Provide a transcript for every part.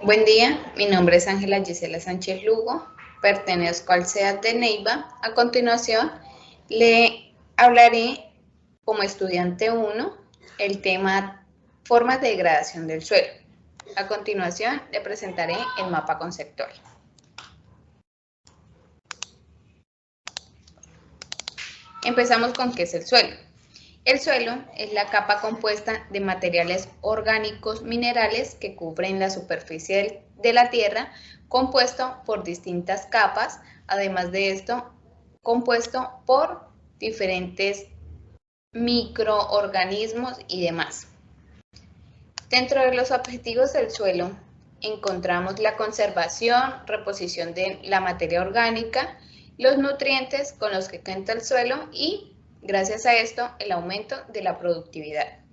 Buen día, mi nombre es Ángela Gisela Sánchez Lugo, pertenezco al CEAT de Neiva. A continuación, le hablaré como estudiante 1 el tema formas de degradación del suelo. A continuación, le presentaré el mapa conceptual. Empezamos con qué es el suelo. El suelo es la capa compuesta de materiales orgánicos minerales que cubren la superficie de la tierra, compuesto por distintas capas, además de esto, compuesto por diferentes microorganismos y demás. Dentro de los objetivos del suelo encontramos la conservación, reposición de la materia orgánica, los nutrientes con los que cuenta el suelo y, gracias a esto, el aumento de la productividad.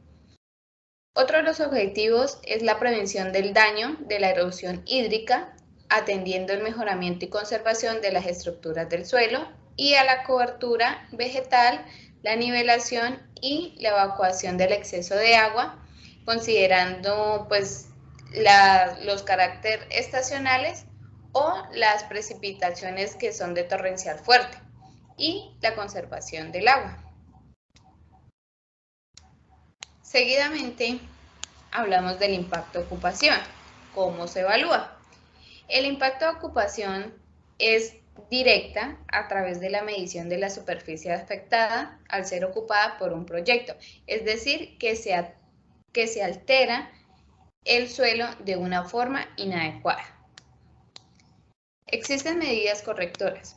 Otro de los objetivos es la prevención del daño de la erosión hídrica, atendiendo el mejoramiento y conservación de las estructuras del suelo y a la cobertura vegetal, la nivelación y la evacuación del exceso de agua, considerando pues los caracteres estacionales o las precipitaciones que son de torrencial fuerte y la conservación del agua. Seguidamente hablamos del impacto de ocupación. ¿Cómo se evalúa? El impacto de ocupación es directa a través de la medición de la superficie afectada al ser ocupada por un proyecto, es decir, que se altera el suelo de una forma inadecuada. Existen medidas correctoras.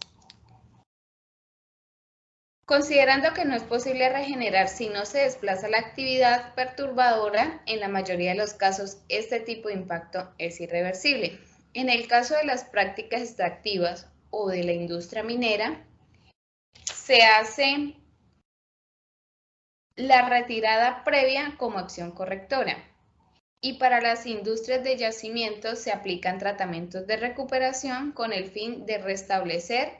Considerando que no es posible regenerar si no se desplaza la actividad perturbadora, en la mayoría de los casos este tipo de impacto es irreversible. En el caso de las prácticas extractivas o de la industria minera, se hace la retirada previa como acción correctora. Y para las industrias de yacimientos se aplican tratamientos de recuperación con el fin de restablecer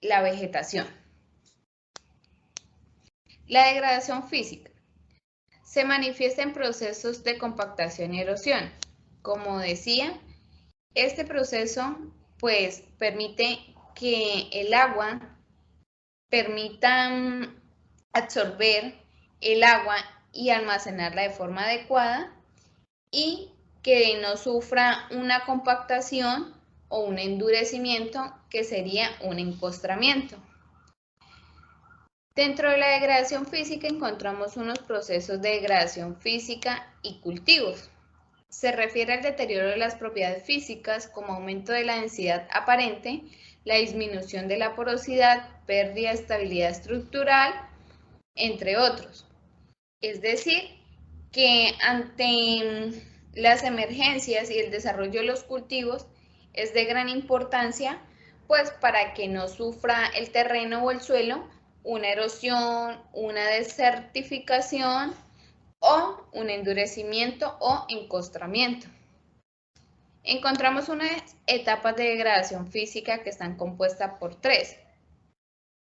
la vegetación. La degradación física se manifiesta en procesos de compactación y erosión. Como decía, este proceso pues permite que el agua permita absorber el agua y almacenarla de forma adecuada y que no sufra una compactación o un endurecimiento que sería un encostramiento. Dentro de la degradación física encontramos unos procesos de degradación física y cultivos. Se refiere al deterioro de las propiedades físicas como aumento de la densidad aparente, la disminución de la porosidad, pérdida de estabilidad estructural, entre otros. Es decir, que ante las emergencias y el desarrollo de los cultivos es de gran importancia, pues para que no sufra el terreno o el suelo una erosión, una desertificación o un endurecimiento o encostramiento. Encontramos unas etapas de degradación física que están compuestas por 3.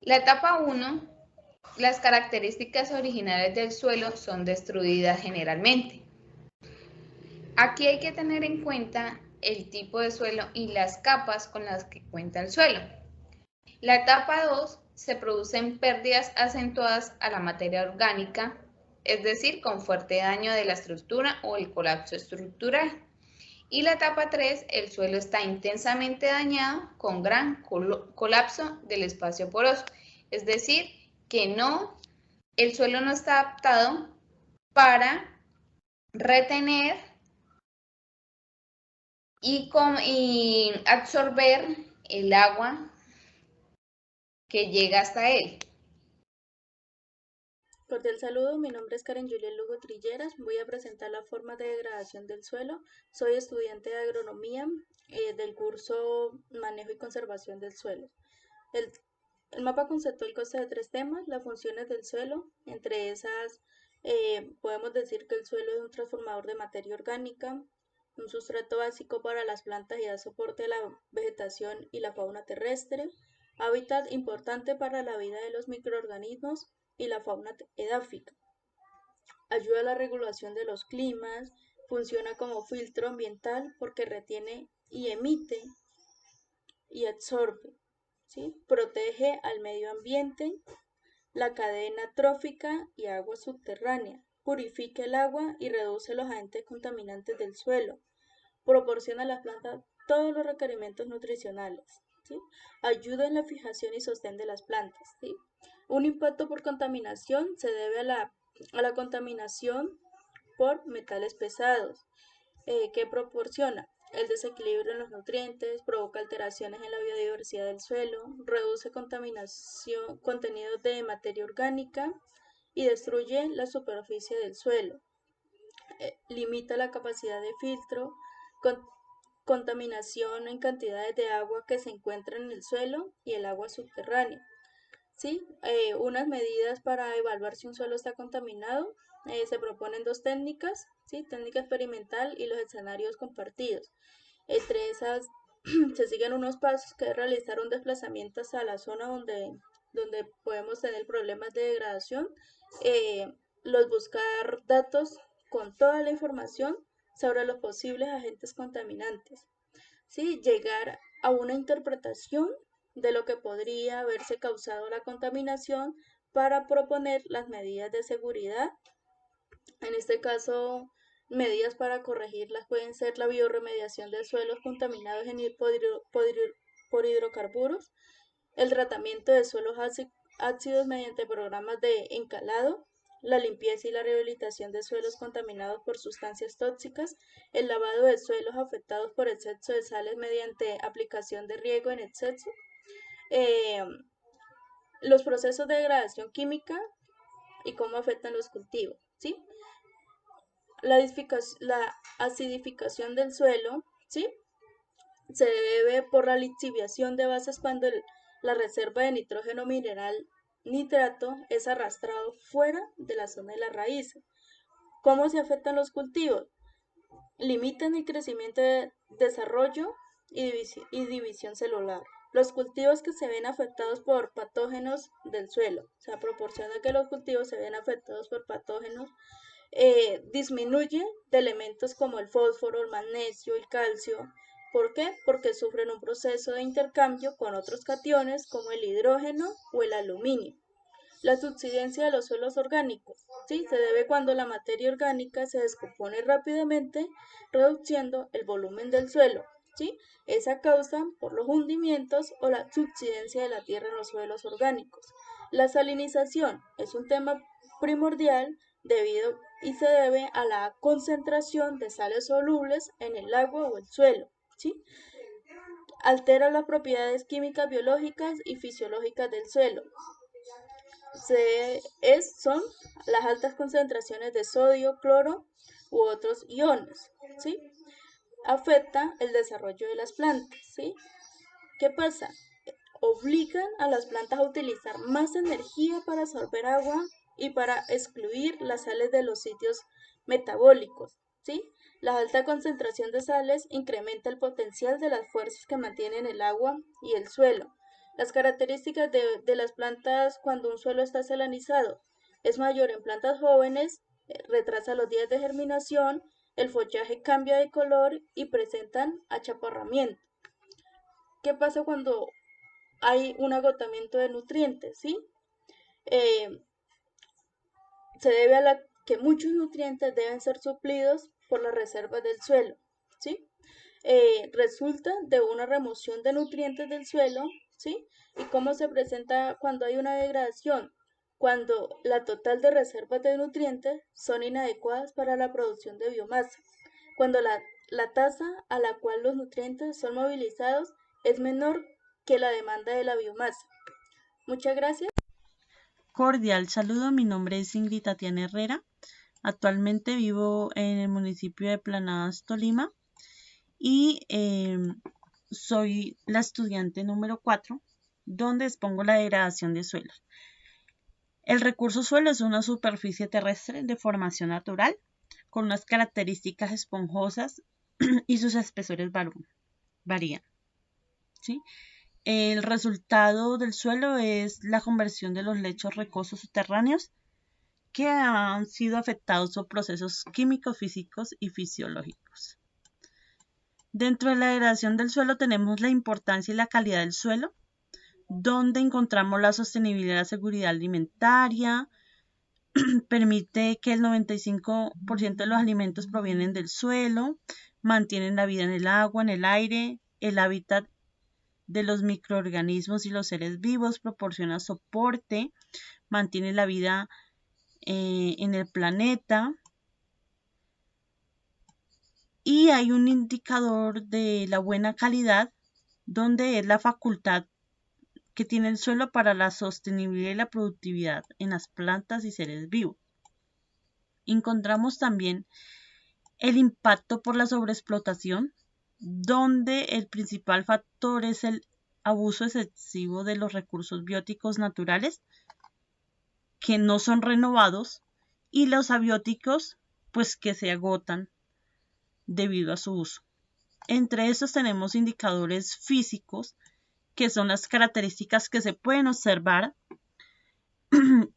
La etapa 1, las características originales del suelo son destruidas generalmente. Aquí hay que tener en cuenta el tipo de suelo y las capas con las que cuenta el suelo. La etapa 2 se producen pérdidas acentuadas a la materia orgánica, es decir, con fuerte daño de la estructura o el colapso estructural. Y la etapa 3, el suelo está intensamente dañado con gran colapso del espacio poroso, es decir, que el suelo no está adaptado para retener y absorber el agua que llega hasta él. Cordial saludo, mi nombre es Karen Julián Lugo Trilleras, voy a presentar las formas de degradación del suelo. Soy estudiante de agronomía del curso Manejo y Conservación del Suelo. El mapa conceptual consta de 3 temas: las funciones del suelo. Entre esas podemos decir que el suelo es un transformador de materia orgánica, un sustrato básico para las plantas y da soporte a la vegetación y la fauna terrestre, hábitat importante para la vida de los microorganismos y la fauna edáfica. Ayuda a la regulación de los climas, funciona como filtro ambiental porque retiene y emite y absorbe, ¿sí? Protege al medio ambiente, la cadena trófica y agua subterránea, purifica el agua y reduce los agentes contaminantes del suelo, proporciona a las plantas todos los requerimientos nutricionales, ¿sí? Ayuda en la fijación y sostén de las plantas, ¿sí? Un impacto por contaminación se debe a la contaminación por metales pesados, que proporciona el desequilibrio en los nutrientes, provoca alteraciones en la biodiversidad del suelo, reduce contaminación, contenidos de materia orgánica y destruye la superficie del suelo. Limita la capacidad de filtro, con, contaminación en cantidades de agua que se encuentran en el suelo y el agua subterránea. ¿Sí? Unas medidas para evaluar si un suelo está contaminado. Se proponen dos técnicas, ¿sí? Técnica experimental y los escenarios compartidos. Entre esas se siguen unos pasos que es realizar un desplazamiento hasta la zona donde podemos tener problemas de degradación, los buscar datos con toda la información sobre los posibles agentes contaminantes, ¿sí? Llegar a una interpretación de lo que podría haberse causado la contaminación para proponer las medidas de seguridad. En este caso, medidas para corregirlas pueden ser la biorremediación de suelos contaminados por hidrocarburos, el tratamiento de suelos ácidos mediante programas de encalado, la limpieza y la rehabilitación de suelos contaminados por sustancias tóxicas, el lavado de suelos afectados por exceso de sales mediante aplicación de riego en exceso, eh, los procesos de degradación química y cómo afectan los cultivos, ¿sí? La acidificación del suelo, ¿sí? Se debe por la lixiviación de bases cuando la reserva de nitrógeno mineral nitrato es arrastrado fuera de la zona de las raíces. ¿Cómo se afectan los cultivos? Limitan el crecimiento, desarrollo y división celular. Los cultivos que se ven afectados por patógenos del suelo, o sea, proporciona que los cultivos se ven afectados por patógenos, disminuye de elementos como el fósforo, el magnesio, el calcio. ¿Por qué? Porque sufren un proceso de intercambio con otros cationes como el hidrógeno o el aluminio. La subsidencia de los suelos orgánicos, ¿sí? Se debe cuando la materia orgánica se descompone rápidamente, reduciendo el volumen del suelo, ¿sí? Esa causa por los hundimientos o la subsidencia de la tierra en los suelos orgánicos. La salinización es un tema primordial debido y se debe a la concentración de sales solubles en el agua o el suelo, ¿sí? Altera las propiedades químicas, biológicas y fisiológicas del suelo. Son las altas concentraciones de sodio, cloro u otros iones, ¿sí? Afecta el desarrollo de las plantas, ¿sí? ¿Qué pasa? Obligan a las plantas a utilizar más energía para absorber agua y para excluir las sales de los sitios metabólicos, ¿sí? La alta concentración de sales incrementa el potencial de las fuerzas que mantienen el agua y el suelo. Las características de las plantas cuando un suelo está salinizado es mayor en plantas jóvenes, retrasa los días de germinación, el follaje cambia de color y presentan achaparramiento. ¿Qué pasa cuando hay un agotamiento de nutrientes? ¿Sí? Se debe a que muchos nutrientes deben ser suplidos por las reservas del suelo, ¿sí? Resulta de una remoción de nutrientes del suelo, ¿sí? ¿Y cómo se presenta cuando hay una degradación? Cuando la total de reservas de nutrientes son inadecuadas para la producción de biomasa. Cuando la tasa a la cual los nutrientes son movilizados es menor que la demanda de la biomasa. Muchas gracias. Cordial saludo, mi nombre es Ingrid Tatiana Herrera. Actualmente vivo en el municipio de Planadas, Tolima, y soy la estudiante número 4, donde expongo la degradación de suelos. El recurso suelo es una superficie terrestre de formación natural, con unas características esponjosas y sus espesores varían, ¿sí? El resultado del suelo es la conversión de los lechos rocosos subterráneos que han sido afectados por procesos químicos, físicos y fisiológicos. Dentro de la degradación del suelo tenemos la importancia y la calidad del suelo, donde encontramos la sostenibilidad y la seguridad alimentaria. Permite que el 95% de los alimentos provienen del suelo, mantienen la vida en el agua, en el aire, el hábitat de los microorganismos y los seres vivos, proporciona soporte, mantiene la vida en el planeta. Y hay un indicador de la buena calidad, donde es la facultad que tiene el suelo para la sostenibilidad y la productividad en las plantas y seres vivos. Encontramos también el impacto por la sobreexplotación, donde el principal factor es el abuso excesivo de los recursos bióticos naturales que no son renovados y los abióticos pues que se agotan debido a su uso. Entre estos tenemos indicadores físicos que son las características que se pueden observar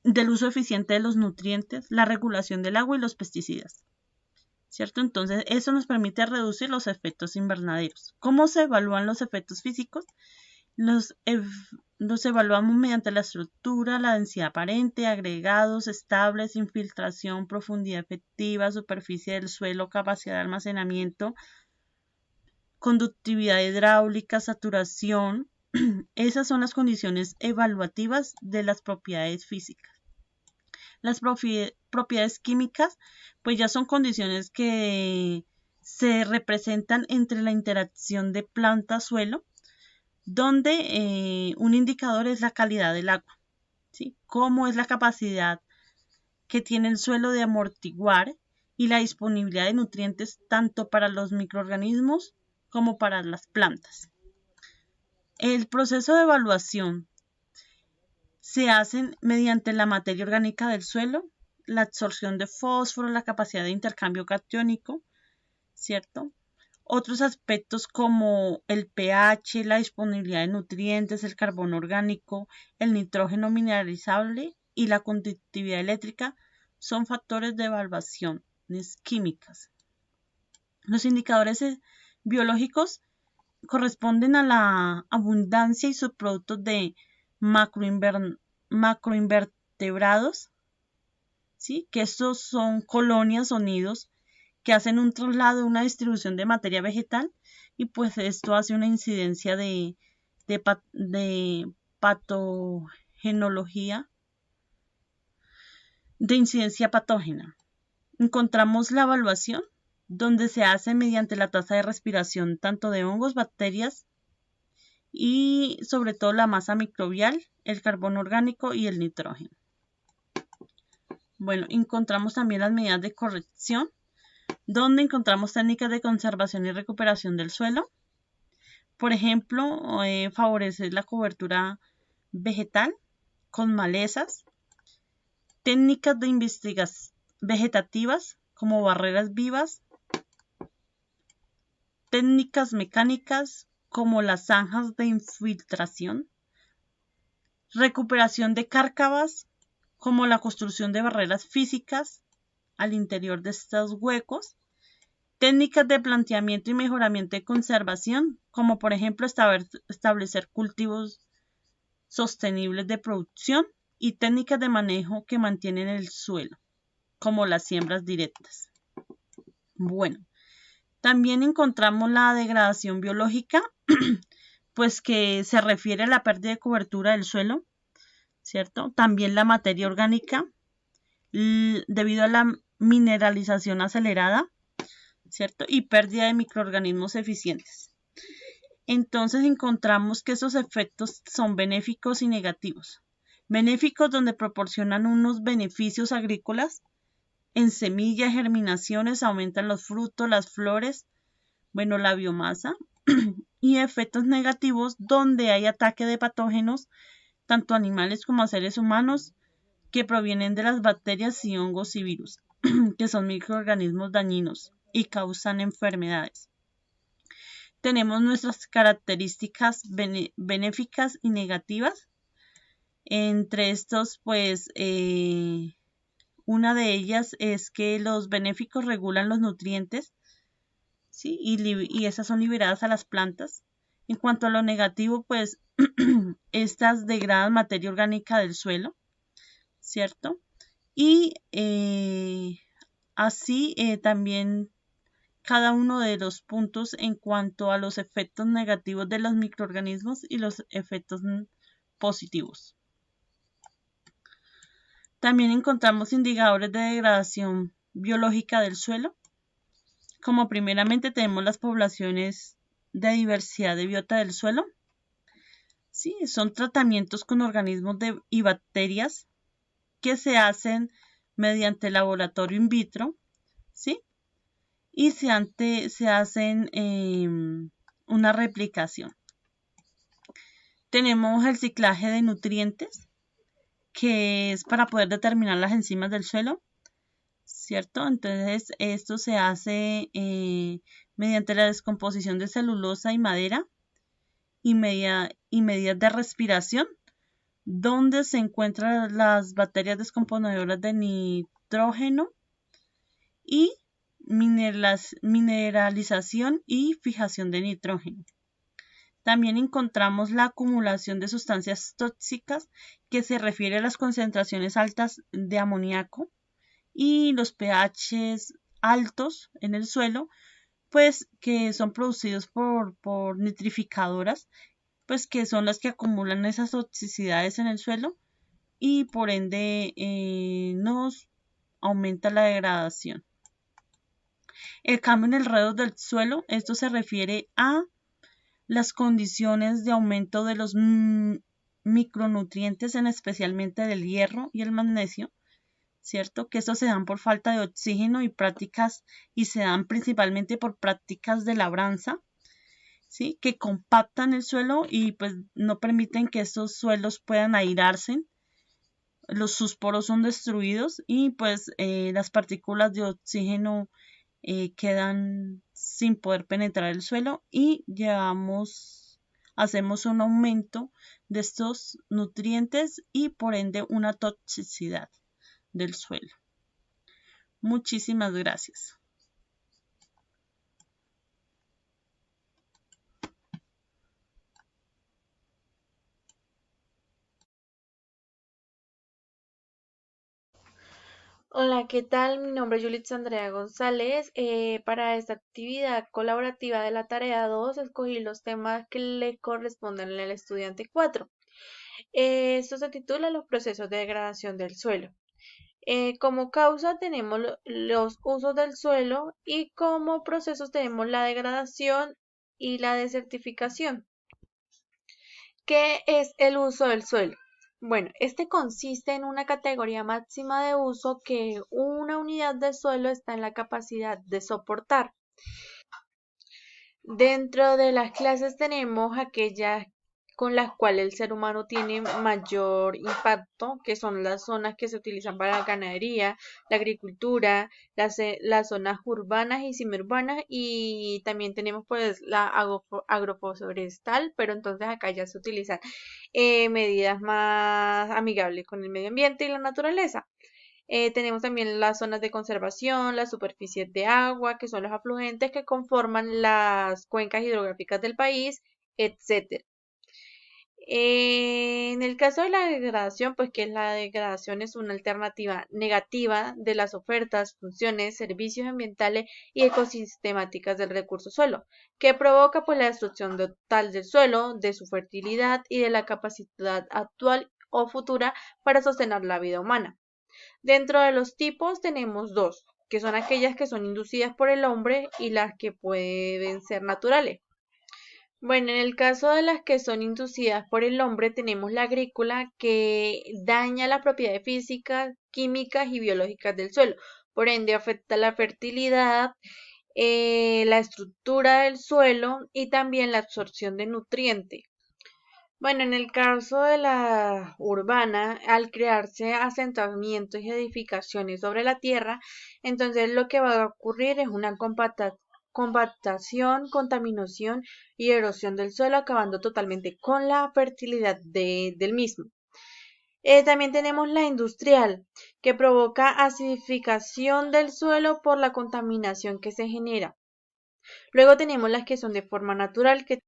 del uso eficiente de los nutrientes, la regulación del agua y los pesticidas. ¿Cierto? Entonces, eso nos permite reducir los efectos invernaderos. ¿Cómo se evalúan los efectos físicos? Los evaluamos mediante la estructura, la densidad aparente, agregados estables, infiltración, profundidad efectiva, superficie del suelo, capacidad de almacenamiento, conductividad hidráulica, saturación. Esas son las condiciones evaluativas de las propiedades físicas. Las propiedades químicas, pues ya son condiciones que se representan entre la interacción de planta-suelo, donde un indicador es la calidad del agua, ¿sí? Cómo es la capacidad que tiene el suelo de amortiguar y la disponibilidad de nutrientes tanto para los microorganismos como para las plantas. El proceso de evaluación se hace mediante la materia orgánica del suelo, la absorción de fósforo, la capacidad de intercambio catiónico, ¿cierto? Otros aspectos como el pH, la disponibilidad de nutrientes, el carbono orgánico, el nitrógeno mineralizable y la conductividad eléctrica son factores de evaluaciones químicas. Los indicadores biológicos corresponden a la abundancia y subproductos de macroinvertebrados, ¿sí? Que estos son colonias o nidos que hacen un traslado, una distribución de materia vegetal y pues esto hace una incidencia de patogenología, de incidencia patógena. Encontramos la evaluación donde se hace mediante la tasa de respiración tanto de hongos, bacterias y sobre todo la masa microbial, el carbono orgánico y el nitrógeno. Bueno, encontramos también las medidas de corrección, donde encontramos técnicas de conservación y recuperación del suelo. Por ejemplo, favorecer la cobertura vegetal con malezas, técnicas de investigación vegetativas como barreras vivas, técnicas mecánicas como las zanjas de infiltración, recuperación de cárcavas como la construcción de barreras físicas al interior de estos huecos, técnicas de planteamiento y mejoramiento de conservación, como por ejemplo establecer cultivos sostenibles de producción y técnicas de manejo que mantienen el suelo, como las siembras directas. Bueno, también encontramos la degradación biológica, pues que se refiere a la pérdida de cobertura del suelo, ¿cierto? También la materia orgánica, debido a la mineralización acelerada, ¿cierto? Y pérdida de microorganismos eficientes. Entonces encontramos que esos efectos son benéficos y negativos. Benéficos donde proporcionan unos beneficios agrícolas en semillas, germinaciones, aumentan los frutos, las flores, bueno, la biomasa, y efectos negativos donde hay ataque de patógenos, tanto animales como a seres humanos, que provienen de las bacterias y hongos y virus, que son microorganismos dañinos y causan enfermedades. Tenemos nuestras características benéficas y negativas. Entre estos, pues, Una de ellas es que los benéficos regulan los nutrientes, ¿sí? Y esas son liberadas a las plantas. En cuanto a lo negativo, pues estas degradan materia orgánica del suelo, ¿cierto? Y así también cada uno de los puntos en cuanto a los efectos negativos de los microorganismos y los efectos positivos. También encontramos indicadores de degradación biológica del suelo, como primeramente tenemos las poblaciones de diversidad de biota del suelo. Sí, son tratamientos con organismos y bacterias que se hacen mediante laboratorio in vitro, ¿sí? Y se hacen una replicación. Tenemos el ciclaje de nutrientes, que es para poder determinar las enzimas del suelo, ¿cierto? Entonces, esto se hace mediante la descomposición de celulosa y madera y medidas de respiración, donde se encuentran las bacterias descomponedoras de nitrógeno y mineralización y fijación de nitrógeno. También encontramos la acumulación de sustancias tóxicas, que se refiere a las concentraciones altas de amoníaco y los pHs altos en el suelo, pues que son producidos por nitrificadoras, pues que son las que acumulan esas toxicidades en el suelo y por ende nos aumenta la degradación. El cambio en el alrededor del suelo, esto se refiere a las condiciones de aumento de los micronutrientes, especialmente del hierro y el magnesio, ¿cierto? Que estos se dan por falta de oxígeno y se dan principalmente por prácticas de labranza, ¿sí? Que compactan el suelo y pues no permiten que estos suelos puedan airarse. Sus poros son destruidos y pues las partículas de oxígeno quedan sin poder penetrar el suelo y hacemos un aumento de estos nutrientes y por ende una toxicidad del suelo. Muchísimas gracias. Hola, ¿qué tal? Mi nombre es Yulitza Andrea González. Para esta actividad colaborativa de la tarea 2 escogí los temas que le corresponden al estudiante 4. Esto se titula Los procesos de degradación del suelo. Como causa tenemos los usos del suelo y como procesos tenemos la degradación y la desertificación. ¿Qué es el uso del suelo? Bueno, este consiste en una categoría máxima de uso que una unidad de suelo está en la capacidad de soportar. Dentro de las clases tenemos aquellas con las cuales el ser humano tiene mayor impacto, que son las zonas que se utilizan para la ganadería, la agricultura, las zonas urbanas y semiurbanas, y también tenemos pues la agroforestal, pero entonces acá ya se utilizan medidas más amigables con el medio ambiente y la naturaleza. Tenemos también las zonas de conservación, las superficies de agua, que son los afluentes que conforman las cuencas hidrográficas del país, etc. En el caso de la degradación, pues que la degradación es una alternativa negativa de las ofertas, funciones, servicios ambientales y ecosistemáticas del recurso suelo, que provoca pues la destrucción total del suelo, de su fertilidad y de la capacidad actual o futura para sostener la vida humana. Dentro de los tipos tenemos dos, que son aquellas que son inducidas por el hombre y las que pueden ser naturales. Bueno, en el caso de las que son inducidas por el hombre, tenemos la agrícola, que daña las propiedades físicas, químicas y biológicas del suelo. Por ende, afecta la fertilidad, la estructura del suelo y también la absorción de nutrientes. Bueno, en el caso de la urbana, al crearse asentamientos y edificaciones sobre la tierra, entonces lo que va a ocurrir es una compactación, contaminación y erosión del suelo, acabando totalmente con la fertilidad del mismo. También tenemos la industrial, que provoca acidificación del suelo por la contaminación que se genera. Luego tenemos las que son de forma natural, que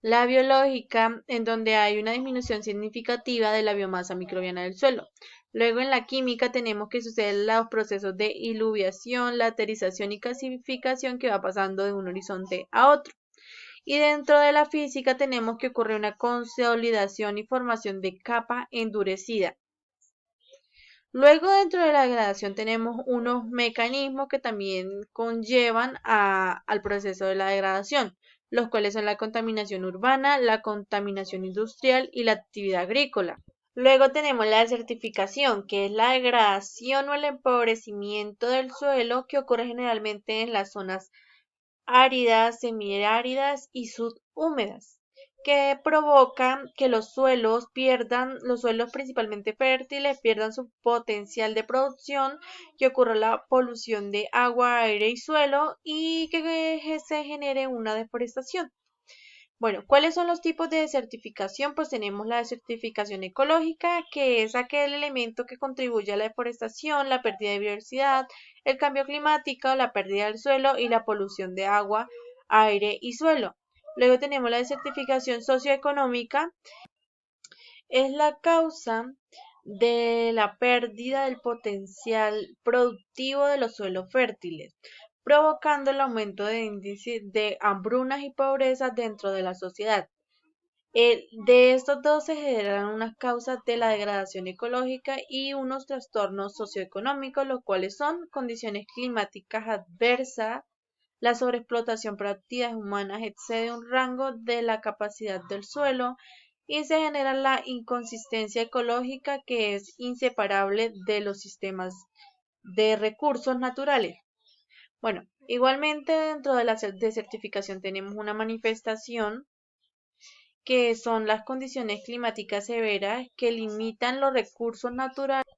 la biológica, en donde hay una disminución significativa de la biomasa microbiana del suelo. Luego en la química tenemos que suceden los procesos de iluviación, laterización y gasificación que va pasando de un horizonte a otro. Y dentro de la física tenemos que ocurre una consolidación y formación de capa endurecida. Luego dentro de la degradación tenemos unos mecanismos que también conllevan al proceso de la degradación, los cuales son la contaminación urbana, la contaminación industrial y la actividad agrícola. Luego tenemos la desertificación, que es la degradación o el empobrecimiento del suelo que ocurre generalmente en las zonas áridas, semiáridas y subhúmedas, que provoca que los suelos principalmente fértiles, pierdan su potencial de producción, que ocurra la polución de agua, aire y suelo y que se genere una deforestación. Bueno, ¿cuáles son los tipos de desertificación? Pues tenemos la desertificación ecológica, que es aquel elemento que contribuye a la deforestación, la pérdida de biodiversidad, el cambio climático, la pérdida del suelo y la polución de agua, aire y suelo. Luego tenemos la desertificación socioeconómica, es la causa de la pérdida del potencial productivo de los suelos fértiles, provocando el aumento de índices de hambrunas y pobreza dentro de la sociedad. De estos dos se generan unas causas de la degradación ecológica y unos trastornos socioeconómicos, los cuales son condiciones climáticas adversas, la sobreexplotación por actividades humanas excede un rango de la capacidad del suelo y se genera la inconsistencia ecológica que es inseparable de los sistemas de recursos naturales. Bueno, igualmente dentro de la desertificación tenemos una manifestación que son las condiciones climáticas severas que limitan los recursos naturales,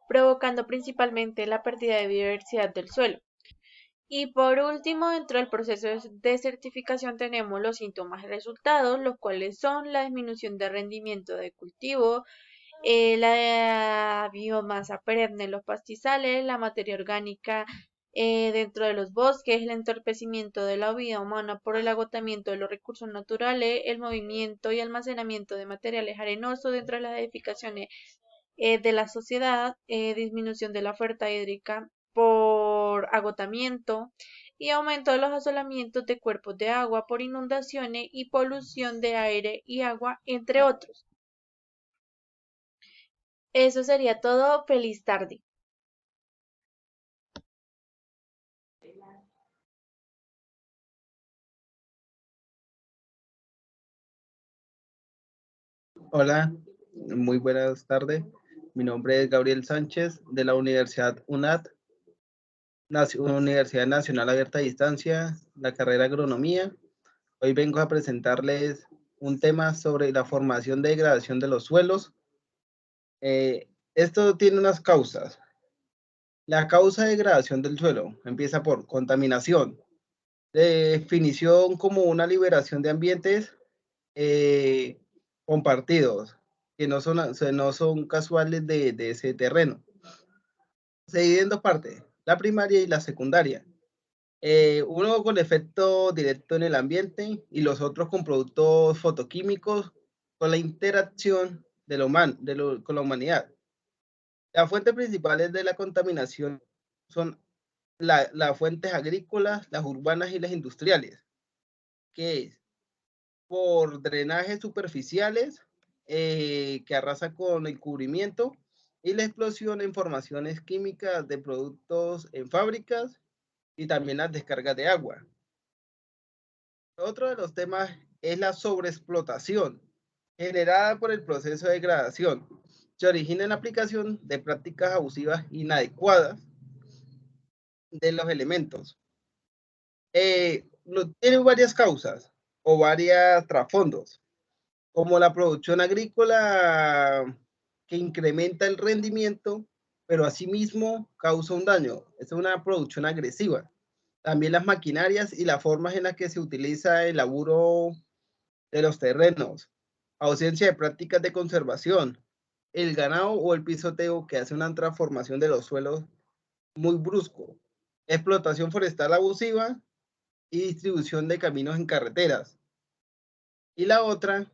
provocando principalmente la pérdida de biodiversidad del suelo. Y por último, dentro del proceso de desertificación tenemos los síntomas y resultados, los cuales son la disminución de rendimiento de cultivo, la biomasa perenne en los pastizales, la materia orgánica dentro de los bosques, el entorpecimiento de la vida humana por el agotamiento de los recursos naturales, el movimiento y almacenamiento de materiales arenosos dentro de las edificaciones de la sociedad, disminución de la oferta hídrica por agotamiento y aumento de los asolamientos de cuerpos de agua por inundaciones y polución de aire y agua, entre otros. Eso sería todo. Feliz tarde. Hola, muy buenas tardes. Mi nombre es Gabriel Sánchez de la Universidad UNAD, Universidad Nacional Abierta a Distancia, la carrera Agronomía. Hoy vengo a presentarles un tema sobre la formación de degradación de los suelos. Esto tiene unas causas. La causa de degradación del suelo empieza por contaminación, definición como una liberación de ambientes compartidos, que no son casuales de ese terreno. Se divide en dos partes, la primaria y la secundaria. Uno con efecto directo en el ambiente y los otros con productos fotoquímicos con la interacción con la humanidad. Las fuentes principales de la contaminación son las fuentes agrícolas, las urbanas y las industriales, que es por drenajes superficiales que arrasa con el cubrimiento y la explosión en formaciones químicas de productos en fábricas y también las descargas de agua. Otro de los temas es la sobreexplotación generada por el proceso de degradación. Se origina en la aplicación de prácticas abusivas inadecuadas de los elementos. Tiene varias causas o varios trasfondos, como la producción agrícola que incrementa el rendimiento, pero asimismo causa un daño. Es una producción agresiva. También las maquinarias y las formas en las que se utiliza el laburo de los terrenos, ausencia de prácticas de conservación, el ganado o el pisoteo, que hace una transformación de los suelos muy brusco, explotación forestal abusiva y distribución de caminos en carreteras. Y la otra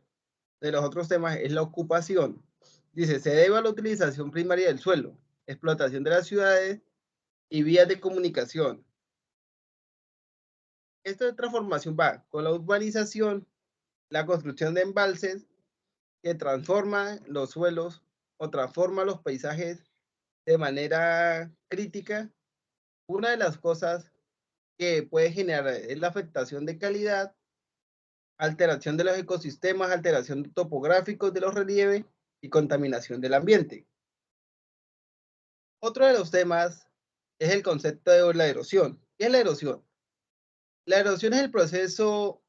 de los otros temas es la ocupación. Dice, se debe a la utilización primaria del suelo, explotación de las ciudades y vías de comunicación. Esta transformación va con la urbanización, la construcción de embalses que transforman los suelos o transforman los paisajes de manera crítica. Una de las cosas que puede generar es la afectación de calidad, alteración de los ecosistemas, alteración topográficos de los relieves y contaminación del ambiente. Otro de los temas es el concepto de la erosión. ¿Qué es la erosión? La erosión es el proceso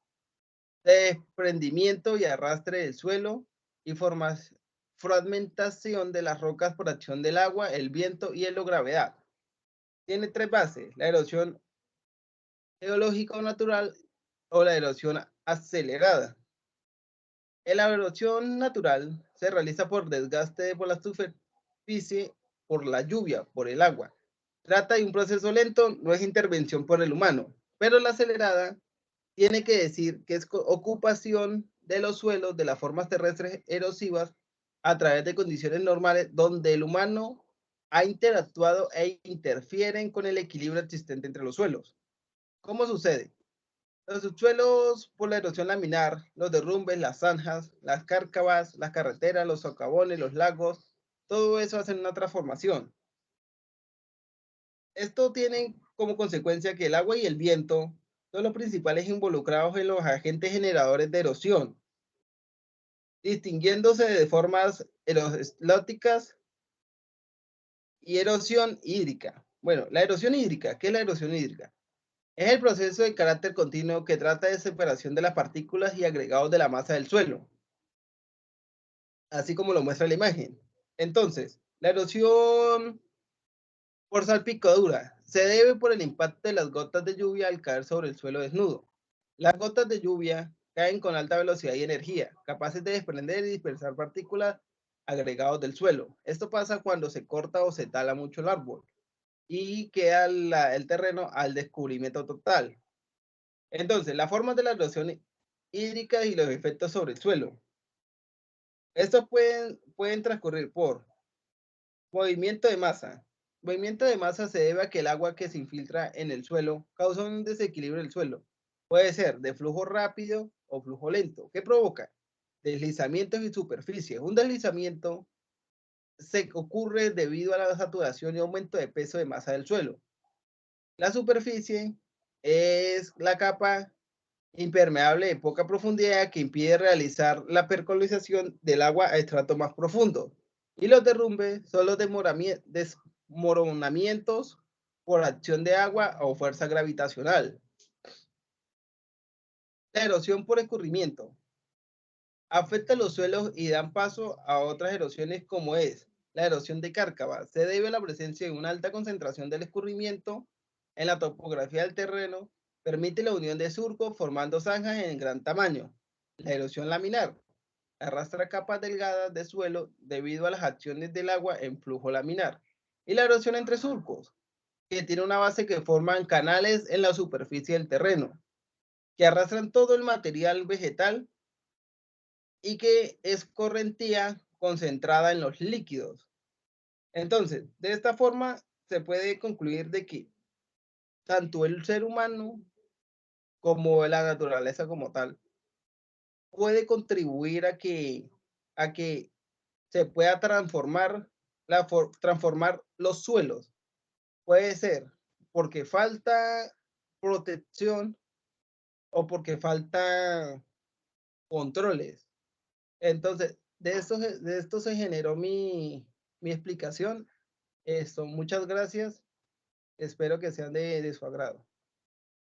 de desprendimiento y arrastre del suelo y fragmentación de las rocas por acción del agua, el viento y la gravedad. Tiene tres bases: la erosión geológica o natural o la erosión acelerada. La erosión natural se realiza por desgaste por la superficie, por la lluvia, por el agua. Trata de un proceso lento, no es intervención por el humano, pero la acelerada tiene que decir que es ocupación de los suelos de las formas terrestres erosivas a través de condiciones normales donde el humano ha interactuado e interfieren con el equilibrio existente entre los suelos. ¿Cómo sucede? Los subsuelos por la erosión laminar, los derrumbes, las zanjas, las cárcavas, las carreteras, los socavones, los lagos, todo eso hace una transformación. Esto tiene como consecuencia que el agua y el viento son los principales involucrados en los agentes generadores de erosión, distinguiéndose de formas eroslóticas y erosión hídrica. Bueno, la erosión hídrica, ¿qué es la erosión hídrica? Es el proceso de carácter continuo que trata de separación de las partículas y agregados de la masa del suelo, así como lo muestra la imagen. Entonces, la erosión por salpicadura se debe por el impacto de las gotas de lluvia al caer sobre el suelo desnudo. Las gotas de lluvia caen con alta velocidad y energía, capaces de desprender y dispersar partículas agregados del suelo. Esto pasa cuando se corta o se tala mucho el árbol y queda el terreno al descubrimiento total. Entonces, las formas de la erosión hídrica y los efectos sobre el suelo. Estos pueden transcurrir por movimiento de masa. Movimiento de masa se debe a que el agua que se infiltra en el suelo causa un desequilibrio del suelo. Puede ser de flujo rápido o flujo lento. ¿Qué provoca? Deslizamientos y superficies. Un deslizamiento se ocurre debido a la saturación y aumento de peso de masa del suelo. La superficie es la capa impermeable de poca profundidad que impide realizar la percolación del agua a estratos más profundos. Y los derrumbes son los desmoronamientos por acción de agua o fuerza gravitacional. La erosión por escurrimiento afecta los suelos y dan paso a otras erosiones como es la erosión de cárcava. Se debe a la presencia de una alta concentración del escurrimiento en la topografía del terreno. Permite la unión de surcos formando zanjas en gran tamaño. La erosión laminar arrastra capas delgadas de suelo debido a las acciones del agua en flujo laminar. Y la erosión entre surcos, que tiene una base que forman canales en la superficie del terreno, que arrastran todo el material vegetal y que es correntía concentrada en los líquidos. Entonces, de esta forma se puede concluir de que tanto el ser humano como la naturaleza como tal puede contribuir a que se pueda transformar los suelos. Puede ser porque falta protección o porque falta controles. Entonces, de esto se generó mi explicación. Muchas gracias. Espero que sean de su agrado.